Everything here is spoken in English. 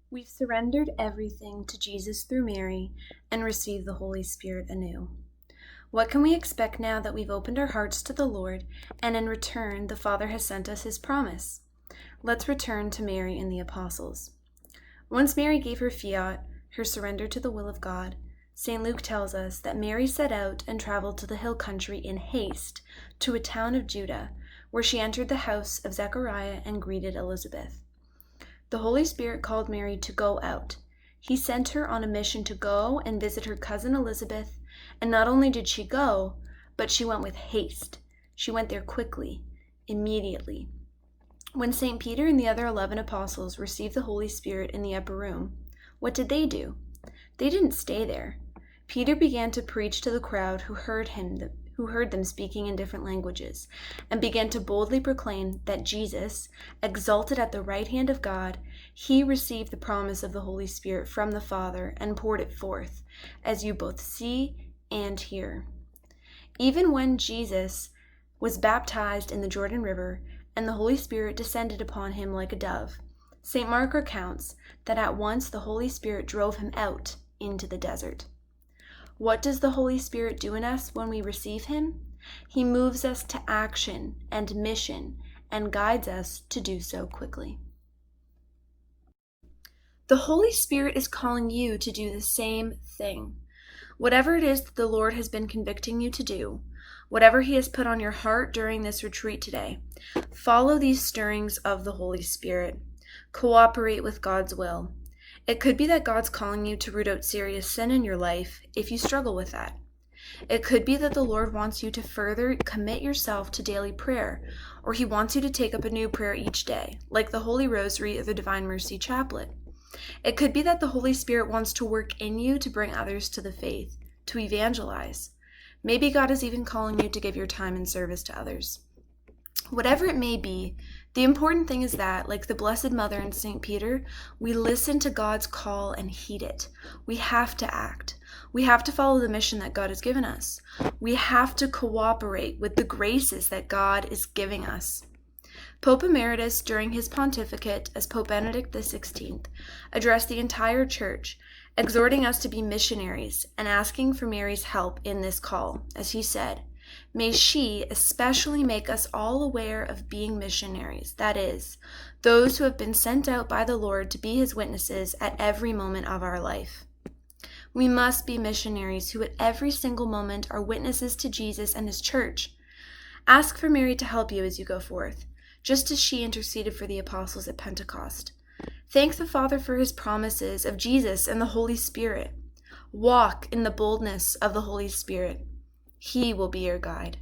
We've surrendered everything to Jesus through Mary and received the Holy Spirit anew. What can we expect now that we've opened our hearts to the Lord and in return the Father has sent us his promise? Let's return to Mary and the apostles. Once Mary gave her fiat, her surrender to the will of God, St. Luke tells us that Mary set out and traveled to the hill country in haste to a town of Judah, where she entered the house of Zechariah and greeted Elizabeth. The Holy Spirit called Mary to go out. He sent her on a mission to go and visit her cousin Elizabeth, and not only did she go, but she went with haste. She went there quickly, immediately. When St. Peter and the other 11 apostles received the Holy Spirit in the upper room, what did they do? They didn't stay there. Peter began to preach to the crowd who heard them speaking in different languages, and began to boldly proclaim that Jesus, exalted at the right hand of God, he received the promise of the Holy Spirit from the Father and poured it forth, as you both see and hear. Even when Jesus was baptized in the Jordan River and the Holy Spirit descended upon him like a dove, St. Mark recounts that at once the Holy Spirit drove him out into the desert. What does the Holy Spirit do in us when we receive him? He moves us to action and mission and guides us to do so quickly. The Holy Spirit is calling you to do the same thing. Whatever it is that the Lord has been convicting you to do, whatever he has put on your heart during this retreat today, follow these stirrings of the Holy Spirit. Cooperate with God's will. It could be that God's calling you to root out serious sin in your life if you struggle with that. It could be that the Lord wants you to further commit yourself to daily prayer, or he wants you to take up a new prayer each day, like the Holy Rosary or the Divine Mercy Chaplet. It could be that the Holy Spirit wants to work in you to bring others to the faith, to evangelize. Maybe God is even calling you to give your time in service to others. Whatever it may be, the important thing is that, like the Blessed Mother and St. Peter, we listen to God's call and heed it. We have to act. We have to follow the mission that God has given us. We have to cooperate with the graces that God is giving us. Pope Emeritus, during his pontificate as Pope Benedict XVI, addressed the entire Church, exhorting us to be missionaries and asking for Mary's help in this call, as he said, "May she especially make us all aware of being missionaries, that is, those who have been sent out by the Lord to be his witnesses at every moment of our life." We must be missionaries who at every single moment are witnesses to Jesus and his church. Ask for Mary to help you as you go forth, just as she interceded for the apostles at Pentecost. Thank the Father for his promises of Jesus and the Holy Spirit. Walk in the boldness of the Holy Spirit. He will be your guide.